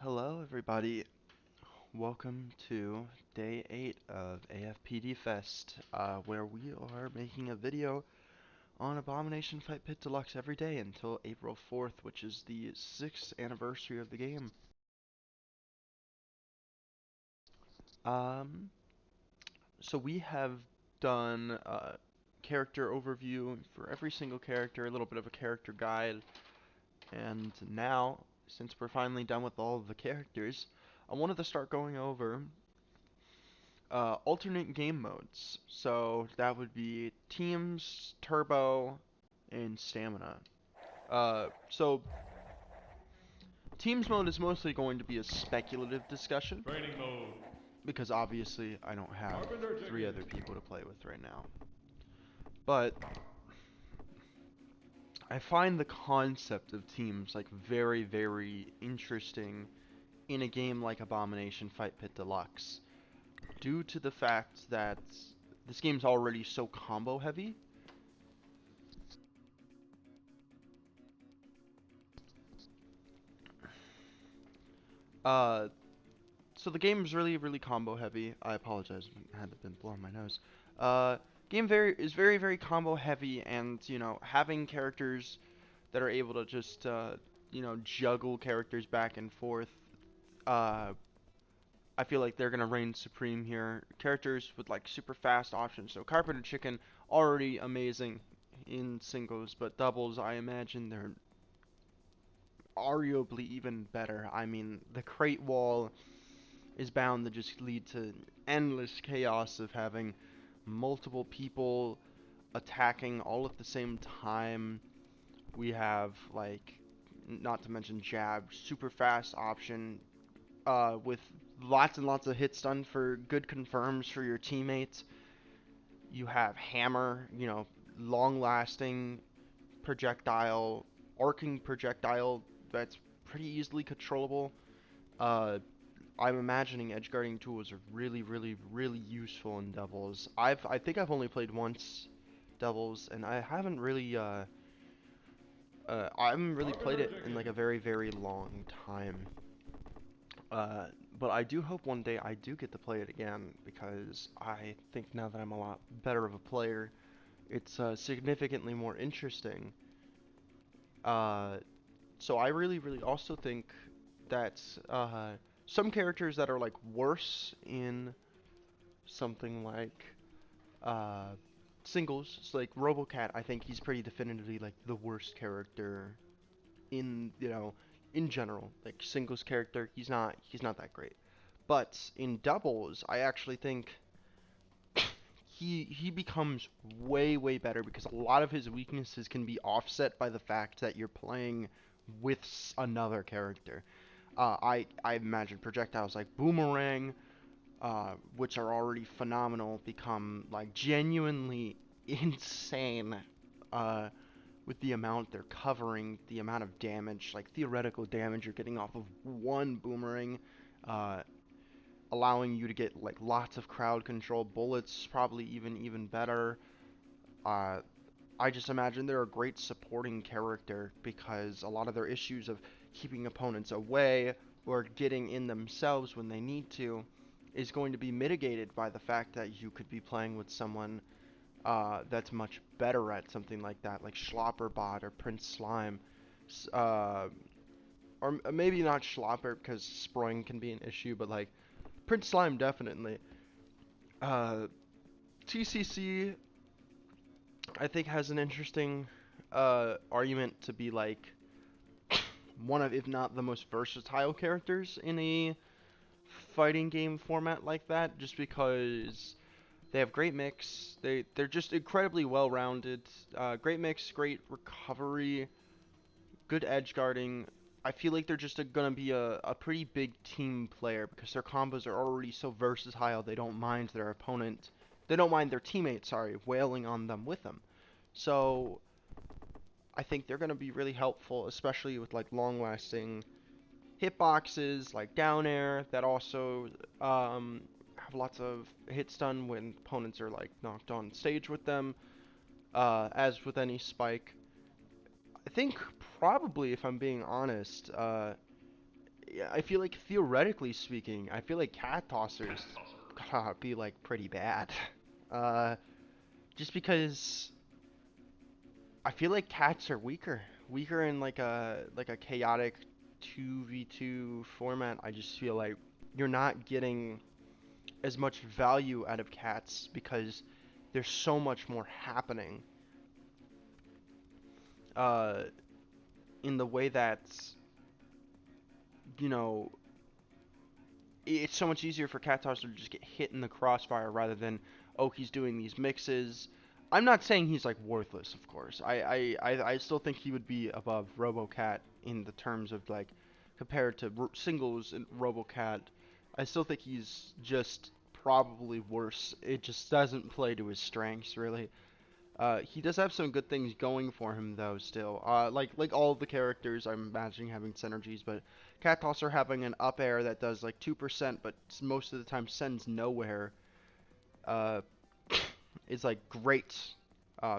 Hello, everybody. Welcome to day 8 of AFPDFEST, where we are making a video on Abomination Fight Pit Deluxe every day until April 4th, which is the 6th anniversary of the game. Um, so we have done a character overview for every single character, a little bit of a character guide, and now, since we're finally done with all of the characters, I wanted to start going over alternate game modes. So that would be teams, turbo, and stamina. So teams mode is mostly going to be a speculative discussion Training mode. because obviously I don't have Carpenter three chicken. other people to play with right now. But I find the concept of teams like very, very interesting in a game like Abomination Fight Pit Deluxe due to the fact that this game's already so combo heavy. Uh, so the game is really, really combo heavy. I apologize, I had been blowing my nose. Uh, game is very, very combo heavy, and having characters that are able to just juggle characters back and forth. Uh, I feel like they're gonna reign supreme here. Characters with like super fast options. So Carpenter Chicken already amazing in singles, but doubles I imagine they're arguably even better. I mean, the crate wall is bound to just lead to endless chaos of having multiple people attacking all at the same time. We have like, not to mention jab, super fast option, with lots and lots of hit stun for good confirms for your teammates. You have hammer, long lasting projectile, arcing projectile that's pretty easily controllable. Uh, I'm imagining edge guarding tools are really, really, really useful in doubles. I think I've only played once doubles, and I haven't really played Carpenter it in chicken. like a very, very long time. Uh, but I do hope one day I do get to play it again because I think now that I'm a lot better of a player, it's significantly more interesting. Uh, so I really, really also think that some characters that are like worse in something like uh, singles, so like Robocat, I think he's pretty definitively like the worst character in in general. Like singles character, he's not that great. But in doubles, I actually think he becomes way way better because a lot of his weaknesses can be offset by the fact that you're playing with another character. I imagine projectiles like Boomerang, which are already phenomenal, become like genuinely insane uh, with the amount they're covering, the amount of damage, like theoretical damage you're getting off of one boomerang, uh, allowing you to get like lots of crowd control bullets, probably even better. Uh, I just imagine they're a great supporting character because a lot of their issues of keeping opponents away or getting in themselves when they need to is going to be mitigated by the fact that you could be playing with someone that's much better at something like that, like Schlopperbot or Prince Slime. Uh, or maybe not Schlopper because sproing can be an issue, but like Prince Slime definitely. Uh, TCC I think has an interesting argument to be like one of, if not the most versatile characters in a fighting game format like that, just because they have great mix. They're just incredibly well rounded. Great mix, great recovery, good edge guarding. I feel like they're just gonna be a pretty big team player because their combos are already so versatile. They don't mind their opponent. They don't mind their teammates, sorry, wailing on them with them. So I think they're gonna be really helpful, especially with like long-lasting hitboxes like down air that also have lots of hit stun when opponents are like knocked on stage with them. As with any spike, I think probably, if I'm being honest, I feel like theoretically speaking, I feel like cat tossers gotta be like pretty bad. Uh, just because I feel like cats are weaker in like a chaotic 2v2 format. I just feel like you're not getting as much value out of cats because there's so much more happening. Uh, in the way that, you know, it's so much easier for cat tosser to just get hit in the crossfire rather than, oh, he's doing these mixes. I'm not saying he's like worthless, of course. I still think he would be above RoboCat in the terms of like compared to singles and RoboCat. I still think he's just probably worse. It just doesn't play to his strengths really. He does have some good things going for him though still. Like all of the characters I'm imagining having synergies, but Cat Tosser having an up air that does like 2% but most of the time sends nowhere uh, is like great.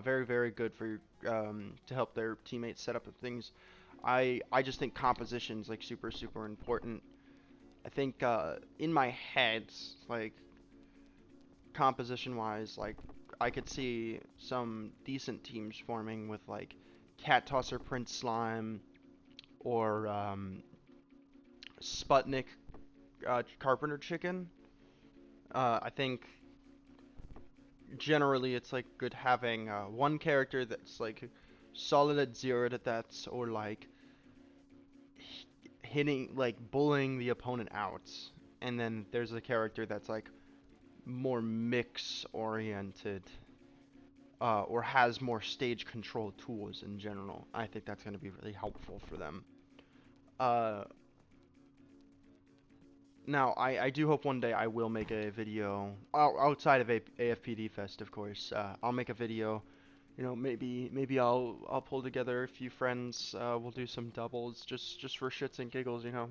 Very very good for to help their teammates set up the things. I just think composition's like super important. I think in my head like composition wise, like I could see some decent teams forming with like Cat Tosser, Prince Slime, or Sputnik, Carpenter Chicken. I think generally it's like good having one character that's like solid at zero to deaths or like hitting like bullying the opponent out, and then there's a character that's like more mix oriented or has more stage control tools in general. I think that's going to be really helpful for them. Uh, Now, I do hope one day I will make a video outside of AFPDFEST, of course. I'll make a video. You know, maybe I'll pull together a few friends. We'll do some doubles just for shits and giggles. You know,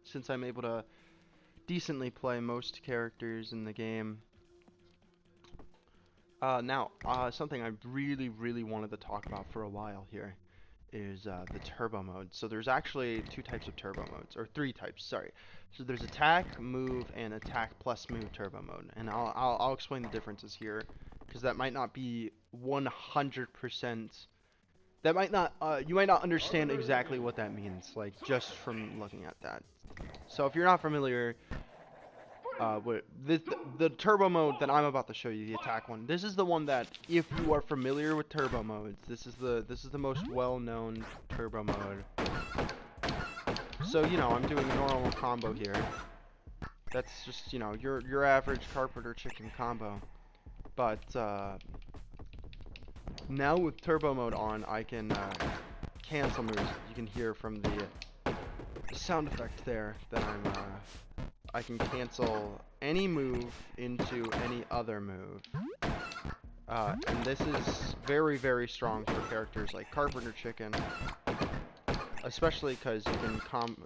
since I'm able to decently play most characters in the game. Now, something I really wanted to talk about for a while here is the turbo mode. So there's actually two types of turbo modes, or three types, sorry. So there's attack, move, and attack plus move turbo mode. And I'll explain the differences here, because that might not be 100%. That might not, you might not understand exactly what that means, like, just from looking at that. So if you're not familiar, the turbo mode that I'm about to show you, the attack one. This is the one that, if you are familiar with turbo modes, this is the most well-known turbo mode. So you know, I'm doing a normal combo here. That's just, you know, your average carpenter chicken combo. But now with turbo mode on, I can cancel moves. You can hear from the sound effect there that I can cancel any move into any other move. And this is very strong for characters like Carpenter Chicken, especially because you can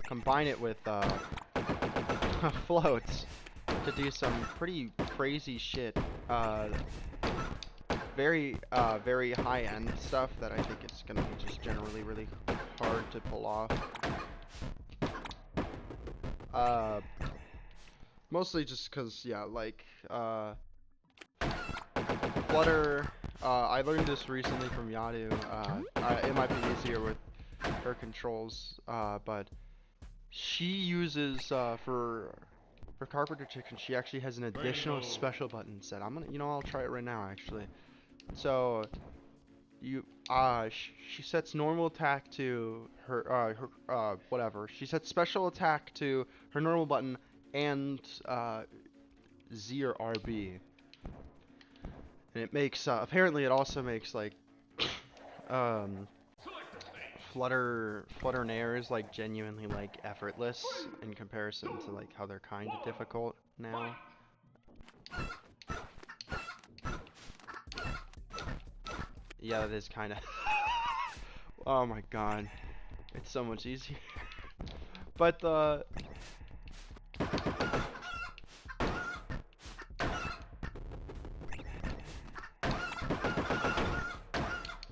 combine it with floats to do some pretty crazy shit. Very high-end stuff that I think is gonna be just generally really hard to pull off. Mostly just because, yeah, like, Flutter, I learned this recently from Yadu. It might be easier with her controls, but she uses, for Carpenter Chicken, she actually has an additional special button set. I'll try it right now, actually. So, she sets normal attack to her, whatever. She sets special attack to her normal button and Z or RB, and it makes apparently it also makes like flutter nairs like genuinely like effortless in comparison to like how they're kind of difficult now. Yeah, that is kind of oh my god, it's so much easier. But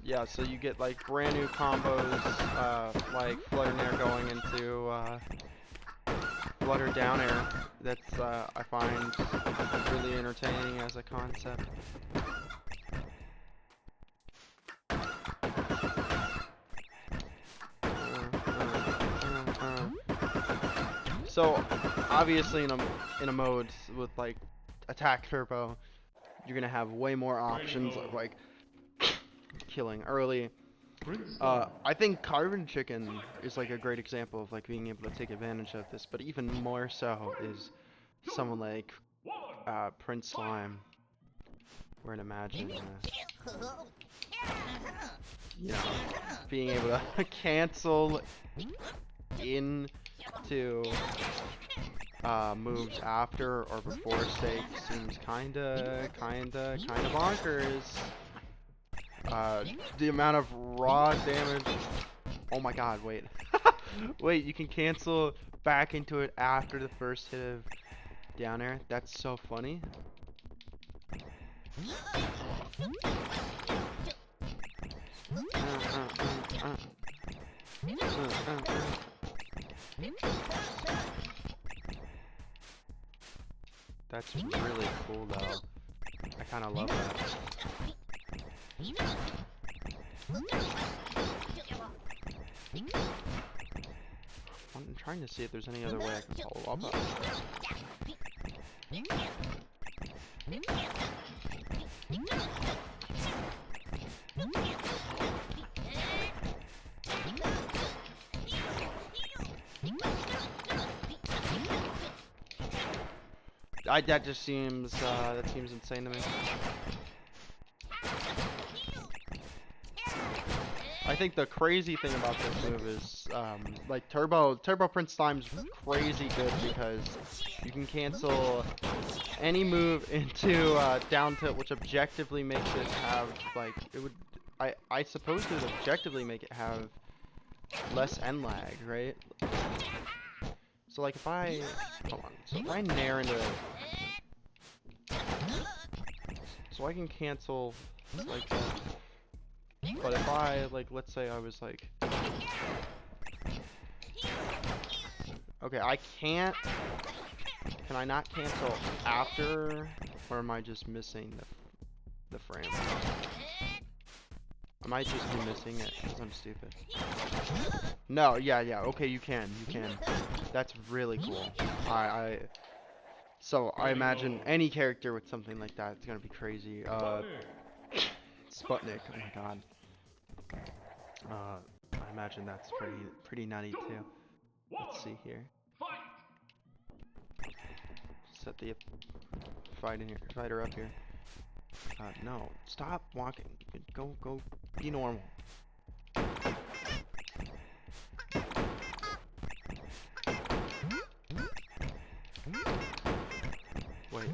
yeah, so you get like brand new combos, like Flutter Nair going into flutter down air. That's I find really entertaining as a concept. So obviously in a mode with like attack turbo, you're gonna have way more options of like killing early. I think Carbon Chicken is like a great example of like being able to take advantage of this, but even more so is someone like Prince Slime. Where I'd imagine, you know, being able to cancel into moves after or before stake seems kinda bonkers. The amount of raw damage. Oh my god, wait. Wait, you can cancel back into it after the first hit of down air? That's so funny. That's really cool though. I kinda love that. I'm trying to see if there's any other way I can follow up on this. That just seems that seems insane to me. I think the crazy thing about this move is like Turbo Prince Slime's crazy good because you can cancel any move into down tilt, which objectively makes it have like it would. I suppose it would objectively make it have less end lag, right? So like if I hold on, so if I nair into so I can cancel like that. But if I like let's say I was like okay, I can't can I not cancel after or am I just missing the frame? I might just be missing it because I'm stupid. No, yeah, okay, you can. That's really cool. So I imagine any character with something like that, it's gonna be crazy. Sputnik, oh my god. I imagine that's pretty nutty too. Let's see here. Set the fighter up here. No, stop walking. Go, be normal. Wait,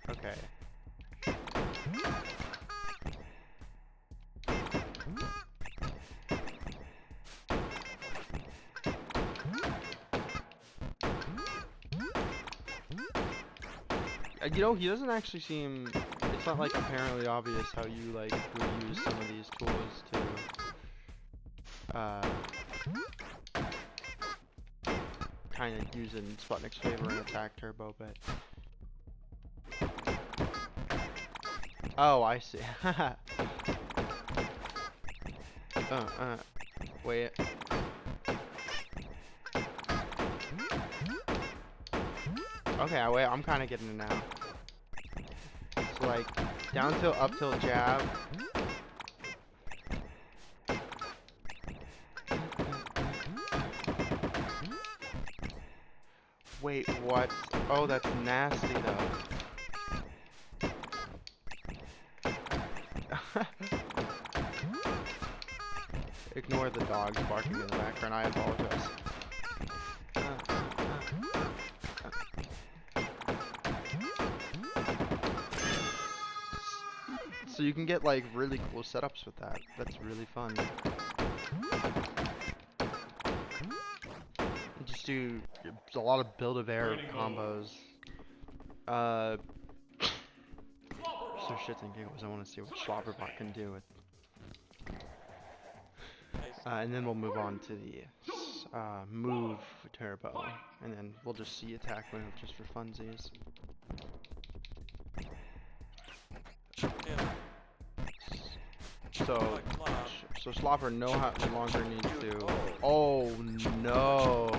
okay. You know, he doesn't actually seem. It's not like apparently obvious how you like would use some of these tools to kind of use in Sputnik's favor and attack turbo, but oh, I see. Wait. Okay, wait, I'm kind of getting it now. So like, down tilt, up tilt, jab. Wait, what? Oh, that's nasty though. Ignore the dogs barking in the background, I apologize. So you can get like really cool setups with that. That's really fun. You just do a lot of build of air combos. So shits and giggles. I want to see what Schlopperbot can do with. And then we'll move on to the move turbo, and then we'll just see attack move just for funsies. So Slopper no longer needs to. Oh no!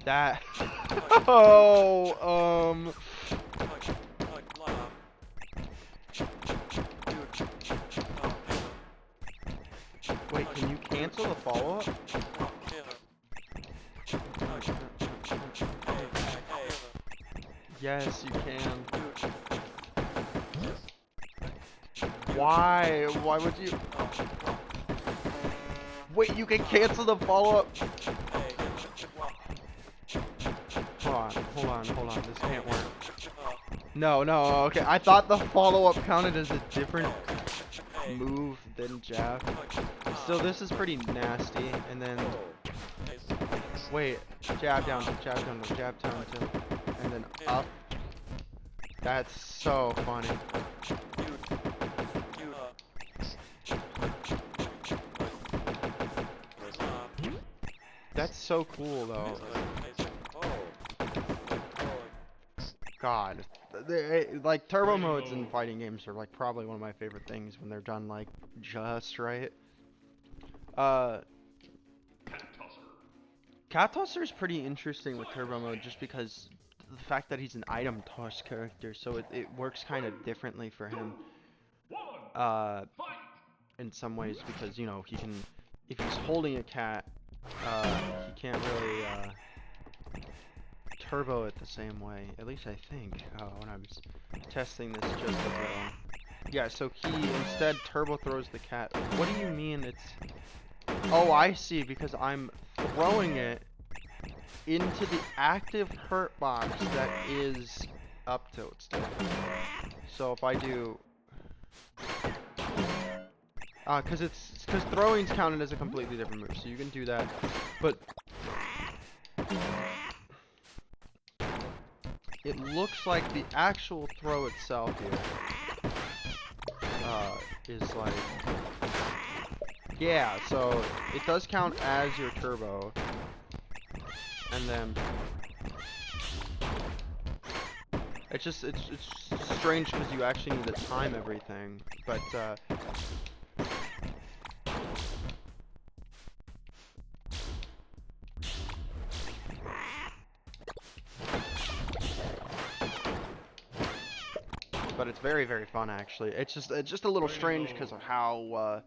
That. Oh Wait, can you cancel the follow-up? Yes, you can. Why? Why would you? Wait, you can cancel the follow-up? Hold on. This can't work. No, okay. I thought the follow-up counted as a different move than jab. Still, this is pretty nasty. And then, wait, jab down, jab down, jab down, and then up. That's so funny. That's so cool, though. God, like turbo modes in fighting games are like probably one of my favorite things when they're done like just right. Cat Tosser is pretty interesting with turbo mode just because the fact that he's an item toss character, so it works kind of differently for him. In some ways because you know he can, if he's holding a cat, he can't really turbo it the same way. At least I think. When I was testing this just a little. Yeah, so he instead turbo throws the cat. What do you mean it's... Oh, I see, because I'm throwing it into the active hurt box that is up tilt still. So if I do... because throwing's counted as a completely different move, so you can do that. But... it looks like the actual throw itself here is like, yeah, so it does count as your turbo, and then it's strange because you actually need to time everything, but it's very, very fun actually. It's just a little strange because of how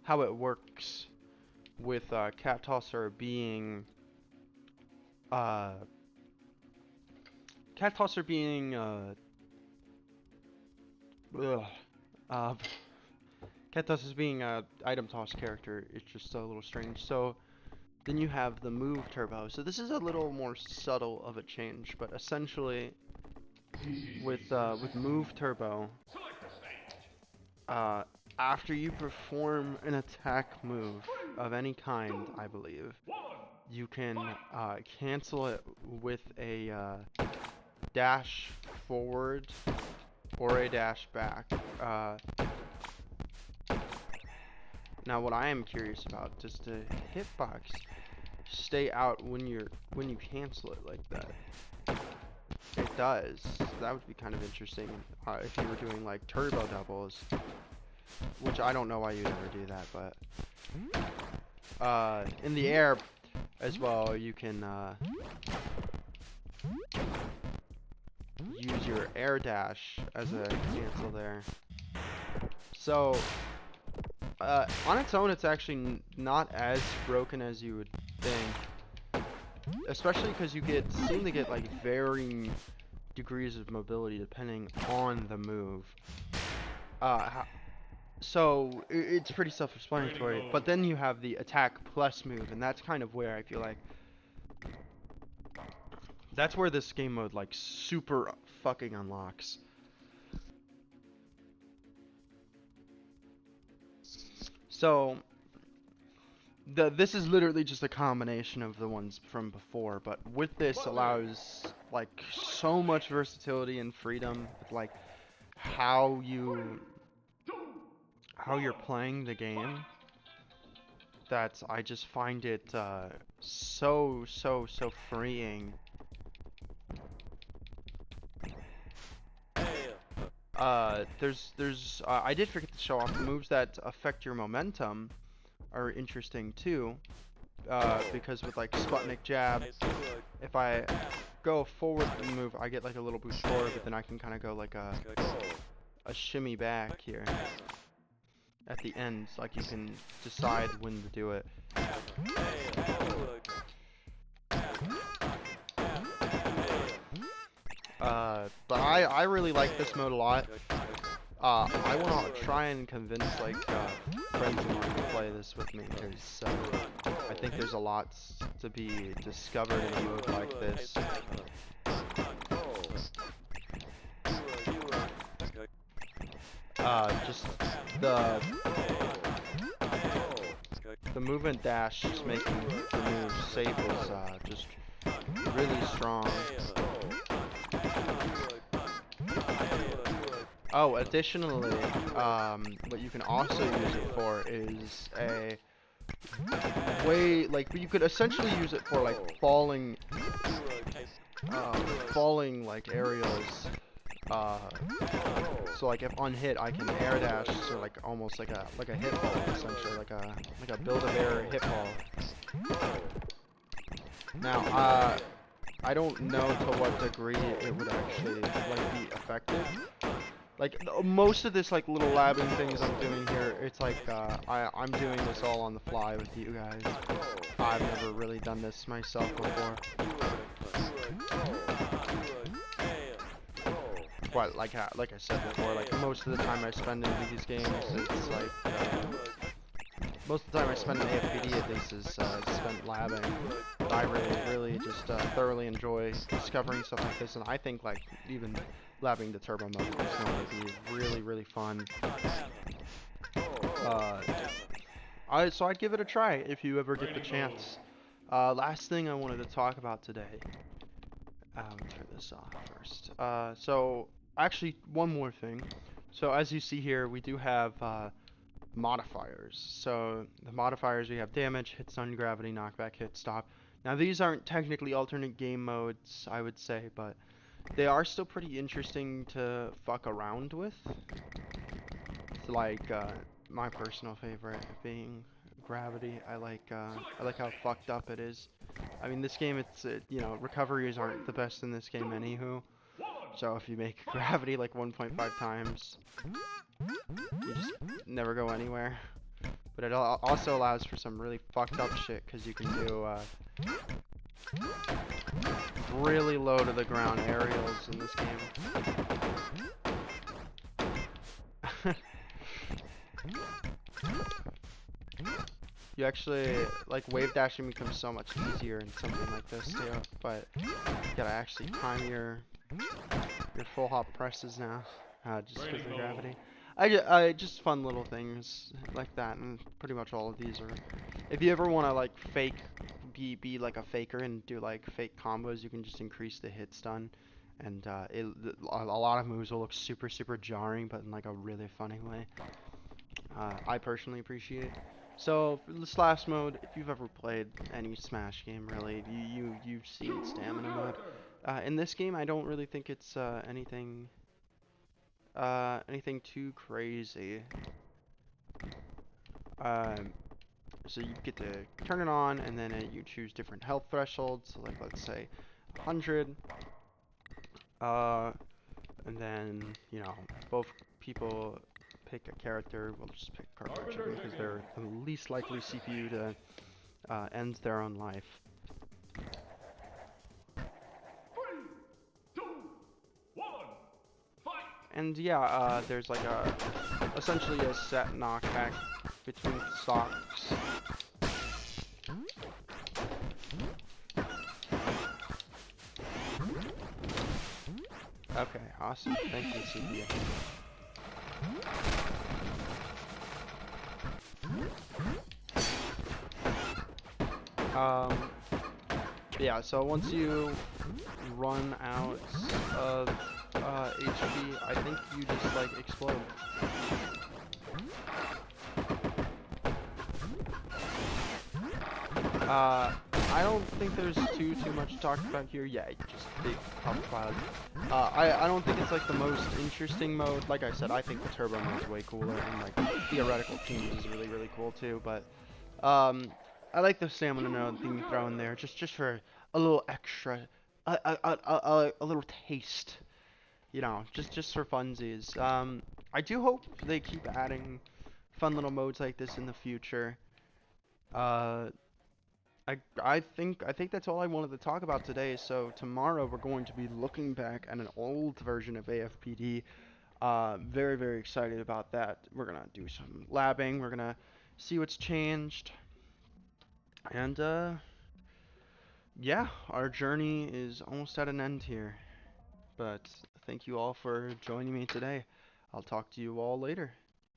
it works with Cat Tosser being Cat Tosser being item toss character. It's just a little strange. So then you have the move turbo. So this is a little more subtle of a change, but essentially with move turbo, after you perform an attack move of any kind, I believe, you can cancel it with a dash forward or a dash back. Now what I am curious about, does the hitbox stay out when you cancel it like that? It does. So that would be kind of interesting if you were doing like turbo doubles, which I don't know why you'd ever do that, but in the air as well, you can use your air dash as a cancel there. So on its own, it's actually not as broken as you would think. Especially because you seem to get like varying degrees of mobility depending on the move. So it's pretty self-explanatory. But then you have the attack plus move, and that's kind of where I feel like that's where this game mode like super fucking unlocks. So this is literally just a combination of the ones from before, but with this allows like so much versatility and freedom with like how you're playing the game. that I just find it so freeing. I did forget to show off the moves that affect your momentum are interesting too. Because with like Sputnik jab, if I go forward with the move, I get like a little boost forward, but then I can kind of go like a shimmy back here at the end. Like you can decide when to do it. But I really like this mode a lot. I want to try and convince like friends of mine to play this with me, because I think there's a lot to be discovered in a mode like this. Just the movement dash, just making the move safe, is just really strong. Oh, additionally, what you can also use it for is a way, like, you could essentially use it for like falling like aerials. So like if unhit, I can air dash, so like almost like a hit ball, essentially like a build-a-bear hit ball. Now, I don't know to what degree it would actually like be effective. Like most of this like little labbing things I'm doing here, it's like I'm doing this all on the fly with you guys. I've never really done this myself before. But like I said before, like most of the time I spend in these games, it's like most of the time I spend in AFPD at least is spent labbing. But I really just thoroughly enjoy discovering stuff like this, and I think like even labbing the turbo mode is going to be really fun. So I'd give it a try if you ever get the chance. Last thing I wanted to talk about today. Turn this off first. So actually one more thing. So as you see here, we do have modifiers. So the modifiers, we have damage, hit stun, gravity, knockback, hit stop. Now these aren't technically alternate game modes, I would say, but they are still pretty interesting to fuck around with. It's like my personal favorite being gravity. I like how fucked up it is. I mean, this game, it's you know, recoveries aren't the best in this game anywho. So if you make gravity like 1.5 times, you just never go anywhere. But it also allows for some really fucked up shit, because you can do really low to the ground aerials in this game. You actually, like, wave dashing becomes so much easier in something like this too, but you gotta actually time your full hop presses now, just because of gravity. Just fun little things like that, and pretty much all of these are. If you ever want to like be like a faker and do like fake combos, you can just increase the hit stun, and a lot of moves will look super jarring, but in like a really funny way. I personally appreciate. So for this last mode, if you've ever played any Smash game, really, you've seen stamina mode. In this game, I don't really think it's anything too crazy. So you get to turn it on, and then you choose different health thresholds. So like, let's say 100. And then, you know, both people pick a character. We'll just pick Cartridge Chicken because they're the least likely CPU to end their own life. 3, 2, 1, fight! And yeah, there's like essentially a set knockback between stocks. Okay, awesome. Thank you, CPU. Yeah, so once you run out of HP, I think you just like explode. I don't think there's too much to talk about here. Yeah, just big puff cloud. I don't think it's like the most interesting mode. Like I said, I think the turbo mode's way cooler, and like theoretical teams is really cool too. But I like the stamina node thing you throw in there, just for a little extra, a little taste, you know, just for funsies. I do hope they keep adding fun little modes like this in the future. Uh, I think that's all I wanted to talk about today. So tomorrow we're going to be looking back at an old version of AFPD. Very excited about that. We're gonna do some labbing. We're gonna see what's changed, and yeah, our journey is almost at an end here. But thank you all for joining me today. I'll talk to you all later.